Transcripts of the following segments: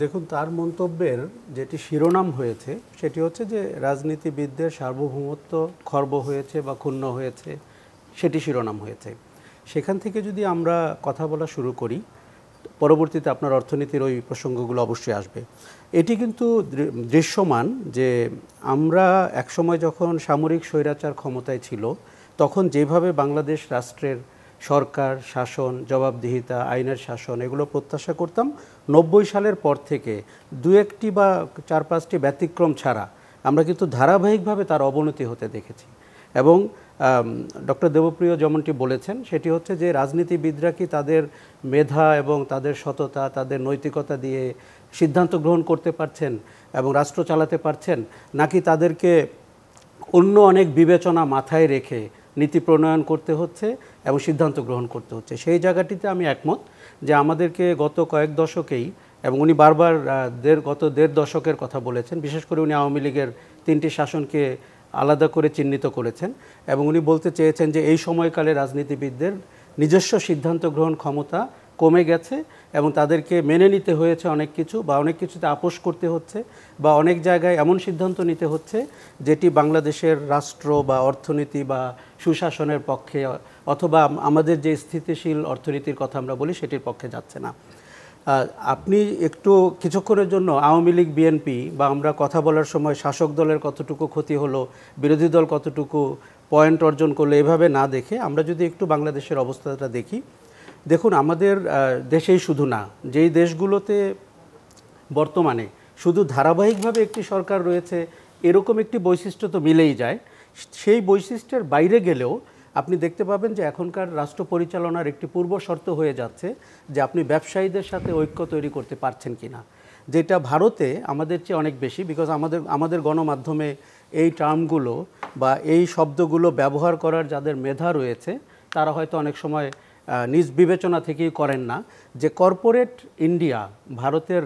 দেখুন, তার মন্তব্যের যেটি শিরোনাম হয়েছে সেটি হচ্ছে যে রাজনীতিবিদদের সার্বভৌমত্ব খর্ব হয়েছে বা ক্ষুণ্ণ হয়েছে, সেটি শিরোনাম হয়েছে। সেখান থেকে যদি আমরা কথা বলা শুরু করি, পরবর্তীতে আপনার অর্থনীতির ওই প্রসঙ্গগুলো অবশ্যই আসবে। এটি কিন্তু দৃশ্যমান যে আমরা একসময় যখন সামরিক স্বৈরাচার ক্ষমতায় ছিল, তখন যেভাবে বাংলাদেশ রাষ্ট্রের সরকার শাসন, জবাবদিহিতা, আইনের শাসন এগুলো প্রত্যাশা করতাম, 90 সালের পর থেকে দু একটি বা 4-5টি ব্যতিক্রম ছাড়া আমরা কিন্তু ধারাবাহিকভাবে তার অবনতি হতে দেখেছি। এবং ডক্টর দেবপ্রিয় যেমনটি বলেছেন, সেটি হচ্ছে যে রাজনীতিবিদরা কি তাদের মেধা এবং তাদের সততা, তাদের নৈতিকতা দিয়ে সিদ্ধান্ত গ্রহণ করতে পারছেন এবং রাষ্ট্র চালাতে পারছেন, নাকি তাদেরকে অন্য অনেক বিবেচনা মাথায় রেখে নীতি প্রণয়ন করতে হচ্ছে এবং সিদ্ধান্ত গ্রহণ করতে হচ্ছে। সেই জায়গাটিতে আমি একমত যে আমাদেরকে গত কয়েক দশকেই, এবং উনি বারবার গত 1.5 দশকের কথা বলেছেন, বিশেষ করে উনি আওয়ামী লীগের 3টি শাসনকে আলাদা করে চিহ্নিত করেছেন এবং উনি বলতে চেয়েছেন যে এই সময়কালে রাজনীতিবিদদের নিজস্ব সিদ্ধান্ত গ্রহণ ক্ষমতা কমে গেছে এবং তাদেরকে মেনে নিতে হয়েছে অনেক কিছু, বা অনেক কিছুতে আপোষ করতে হচ্ছে, বা অনেক জায়গায় এমন সিদ্ধান্ত নিতে হচ্ছে যেটি বাংলাদেশের রাষ্ট্র বা অর্থনীতি বা সুশাসনের পক্ষে, অথবা আমাদের যে স্থিতিশীল অর্থনীতির কথা আমরা বলি সেটির পক্ষে যাচ্ছে না। আপনি একটু কিছুক্ষণের জন্য আওয়ামী লীগ, বিএনপি বা আমরা কথা বলার সময় শাসক দলের কতটুকু ক্ষতি হলো, বিরোধী দল কতটুকু পয়েন্ট অর্জন করলো, এভাবে না দেখে আমরা যদি একটু বাংলাদেশের অবস্থাটা দেখি, দেখুন আমাদের দেশেই শুধু না, যেই দেশগুলোতে বর্তমানে শুধু ধারাবাহিকভাবে একটি সরকার রয়েছে এরকম একটি বৈশিষ্ট্য তো মিলেই যায়, সেই বৈশিষ্ট্যের বাইরে গেলেও আপনি দেখতে পাবেন যে এখনকার রাষ্ট্র পরিচালনার একটি পূর্ব শর্ত হয়ে যাচ্ছে যে আপনি ব্যবসায়ীদের সাথে ঐক্য তৈরি করতে পারছেন কিনা, যেটা ভারতে আমাদের চেয়ে অনেক বেশি। বিকজ আমাদের গণমাধ্যমে এই টার্মগুলো বা এই শব্দগুলো ব্যবহার করার যাদের মেধা রয়েছে তারা হয়তো অনেক সময় নিজ বিবেচনা থেকেই করেন না যে কর্পোরেট ইন্ডিয়া ভারতের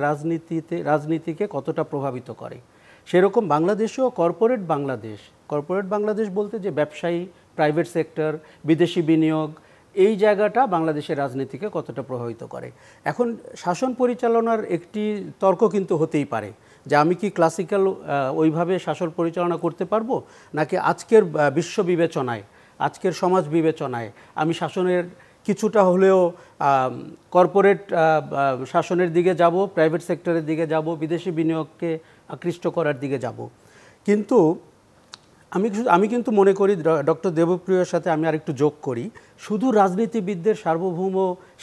রাজনীতিকে কতটা প্রভাবিত করে। সেরকম বাংলাদেশেও কর্পোরেট বাংলাদেশ বলতে যে ব্যবসায়ী, প্রাইভেট সেক্টর, বিদেশি বিনিয়োগ, এই জায়গাটা বাংলাদেশের রাজনীতিকে কতটা প্রভাবিত করে। এখন শাসন পরিচালনার একটি তর্ক কিন্তু হতেই পারে যে আমি কি ক্লাসিক্যাল ওইভাবে শাসন পরিচালনা করতে পারবো, নাকি আজকের বিশ্ব বিবেচনায়, আজকের সমাজ বিবেচনায় আমি শাসনের কিছুটা হলেও কর্পোরেট শাসনের দিকে যাব, প্রাইভেট সেক্টরের দিকে যাব, বিদেশি বিনিয়োগকে আকৃষ্ট করার দিকে যাব। কিন্তু আমি কিন্তু মনে করি, ডক্টর দেবপ্রিয়র সাথে আমি আরেকটু যোগ করি, শুধু রাজনীতিবিদদের সার্বভৌম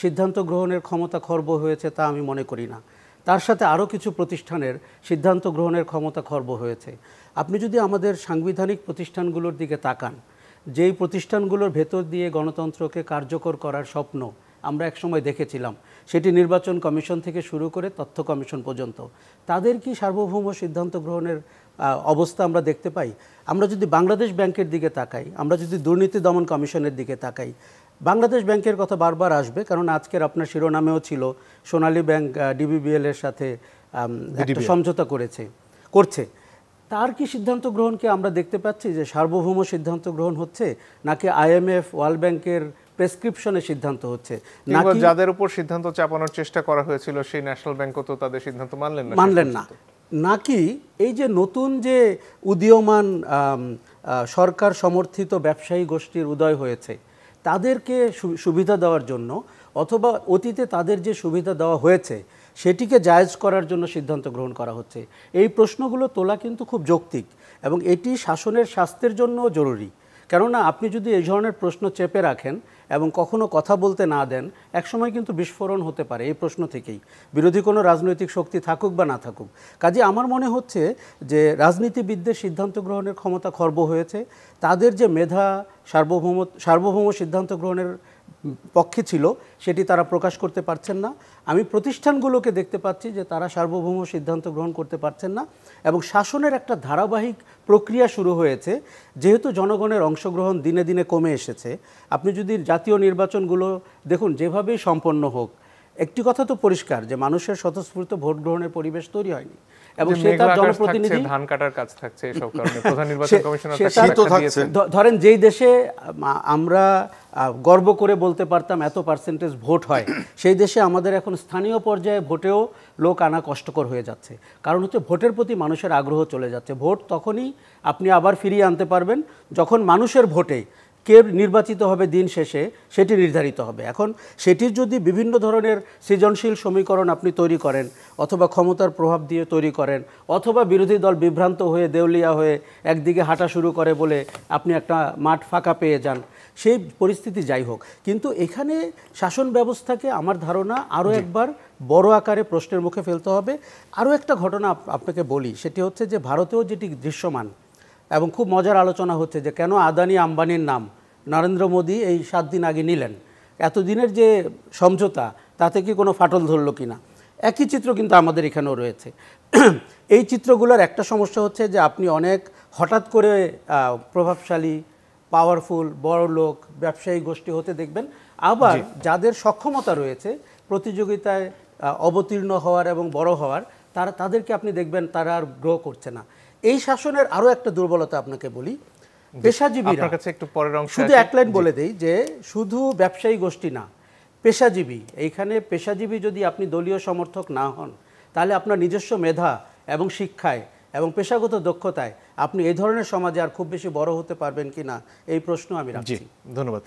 সিদ্ধান্ত গ্রহণের ক্ষমতা খর্ব হয়েছে তা আমি মনে করি না। তার সাথে আরও কিছু প্রতিষ্ঠানের সিদ্ধান্ত গ্রহণের ক্ষমতা খর্ব হয়েছে। আপনি যদি আমাদের সাংবিধানিক প্রতিষ্ঠানগুলোর দিকে তাকান, যেই প্রতিষ্ঠানগুলোর ভেতর দিয়ে গণতন্ত্রকে কার্যকর করার স্বপ্ন আমরা একসময় দেখেছিলাম, সেটি নির্বাচন কমিশন থেকে শুরু করে তথ্য কমিশন পর্যন্ত, তাদের কি সার্বভৌম সিদ্ধান্ত গ্রহণের অবস্থা আমরা দেখতে পাই? আমরা যদি বাংলাদেশ ব্যাংকের দিকে তাকাই, আমরা যদি দুর্নীতি দমন কমিশনের দিকে তাকাই, বাংলাদেশ ব্যাংকের কথা বারবার আসবে, কারণ আজকের আপনার শিরোনামেও ছিল সোনালী ব্যাংক ডিবিবিএল এর সাথে একটা সমঝোতা করছে। তার কি সিদ্ধান্ত গ্রহণকে আমরা দেখতে পাচ্ছি যে সার্বভৌম সিদ্ধান্ত গ্রহণ হচ্ছে, নাকি IMF, ওয়ার্ল্ড ব্যাংকের প্রেসক্রিপশনে সিদ্ধান্ত হচ্ছে, নাকি যাদের উপর সিদ্ধান্ত চাপানোর চেষ্টা করা হয়েছিল সেই ন্যাশনাল ব্যাংকও তো তাদের সিদ্ধান্ত মানলেন না, নাকি এই যে নতুন যে উদীয়মান সরকার সমর্থিত ব্যবসায়ী গোষ্ঠীর উদয় হয়েছে তাদেরকে সুবিধা দেওয়ার জন্য, অথবা অতীতে তাদের যে সুবিধা দেওয়া হয়েছে সেটিকে জায়েজ করার জন্য সিদ্ধান্ত গ্রহণ করা হচ্ছে। এই প্রশ্নগুলো তোলা কিন্তু খুব যৌক্তিক এবং এটি শাসনের স্বাস্থ্যের জন্যও জরুরি। কেননা আপনি যদি এই ধরনের প্রশ্ন চেপে রাখেন এবং কখনো কথা বলতে না দেন, একসময় কিন্তু বিস্ফোরণ হতে পারে এই প্রশ্ন থেকেই, বিরোধী কোনো রাজনৈতিক শক্তি থাকুক বা না থাকুক। কাজে আমার মনে হচ্ছে যে সিদ্ধান্ত গ্রহণের ক্ষমতা খর্ব হয়েছে, তাদের যে মেধা সার্বভৌম সিদ্ধান্ত গ্রহণের পক্ষে ছিল সেটি তারা প্রকাশ করতে পারছেন না। আমি প্রতিষ্ঠানগুলোকে দেখতে পাচ্ছি যে তারা সার্বভৌম সিদ্ধান্ত গ্রহণ করতে পারছেন না এবং শাসনের একটা ধারাবাহিক প্রক্রিয়া শুরু হয়েছে। যেহেতু জনগণের অংশগ্রহণ দিনে দিনে কমে এসেছে, আপনি যদি জাতীয় নির্বাচনগুলো দেখুন যেভাবেই সম্পন্ন হোক, একটি কথা তো পরিষ্কার যে মানুষের স্বতঃস্ফূর্ত ভোট গ্রহণের পরিবেশ তৈরি হয়নি এবং যে সে তার মেঘলা আকাশ জনপ্রতিনিধি থাকছে, ধান কাটার কাজ থাকছে, এসব কারণে প্রধান নির্বাচন কমিশনার সেটা তাকে তো ব্যাখ্যা থাকছে। দিয়েছেন। ধরেন যেই দেশে আমরা গর্ব করে বলতে পারতাম এত পার্সেন্টেজ ভোট হয়, সেই দেশে আমাদের এখন স্থানীয় পর্যায়ে ভোটেও লোক আনা কষ্টকর হয়ে যাচ্ছে। কারণ হচ্ছে ভোটের প্রতি মানুষের আগ্রহ চলে যাচ্ছে। ভোট তখনই আপনি আবার ফিরিয়ে আনতে পারবেন যখন মানুষের ভোটে কে নির্বাচিত হবে দিন শেষে সেটি নির্ধারিত হবে। এখন সেটির যদি বিভিন্ন ধরনের সৃজনশীল সমীকরণ আপনি তৈরি করেন, অথবা ক্ষমতার প্রভাব দিয়ে তৈরি করেন, অথবা বিরোধী দল বিভ্রান্ত হয়ে দেউলিয়া হয়ে একদিকে হাঁটা শুরু করে বলে আপনি একটা মাঠ ফাঁকা পেয়ে যান, সেই পরিস্থিতি যাই হোক, কিন্তু এখানে শাসন ব্যবস্থাকে আমার ধারণা আরও একবার বড় আকারে প্রশ্নের মুখে ফেলতে হবে। আরও একটা ঘটনা আপনাকে বলি, সেটি হচ্ছে যে ভারতেও যেটি দৃশ্যমান এবং খুব মজার আলোচনা হচ্ছে যে কেন আদানি আম্বানির নাম নরেন্দ্র মোদী এই 7 দিন আগে নিলেন, এতদিনের যে সমঝোতা তাতে কি কোনো ফাটল ধরল কি না। একই চিত্র কিন্তু আমাদের এখানেও রয়েছে। এই চিত্রগুলোর একটা সমস্যা হচ্ছে যে আপনি অনেক হঠাৎ করে প্রভাবশালী, পাওয়ারফুল, বড় লোক, ব্যবসায়ী গোষ্ঠী হতে দেখবেন, আবার যাদের সক্ষমতা রয়েছে প্রতিযোগিতায় অবতীর্ণ হওয়ার এবং বড় হওয়ার, তাদেরকে আপনি দেখবেন তারা আর গ্রো করছে না। এই শাসনের আরও একটা দুর্বলতা আপনাকে বলি, পেশাজীবীরা, আপনার কাছে একটু পরের অংশে শুধু এক লাইন বলে দেই যে শুধু ব্যবসায়ী গোষ্ঠী না, পেশাজীবী, এইখানে পেশাজীবী যদি আপনি দলীয় সমর্থক না হন, তাহলে আপনার নিজস্ব মেধা এবং শিক্ষায় এবং পেশাগত দক্ষতায় আপনি এই ধরনের সমাজে আর খুব বেশি বড় হতে পারবেন কিনা এই প্রশ্ন আমি রাখছি। ধন্যবাদ।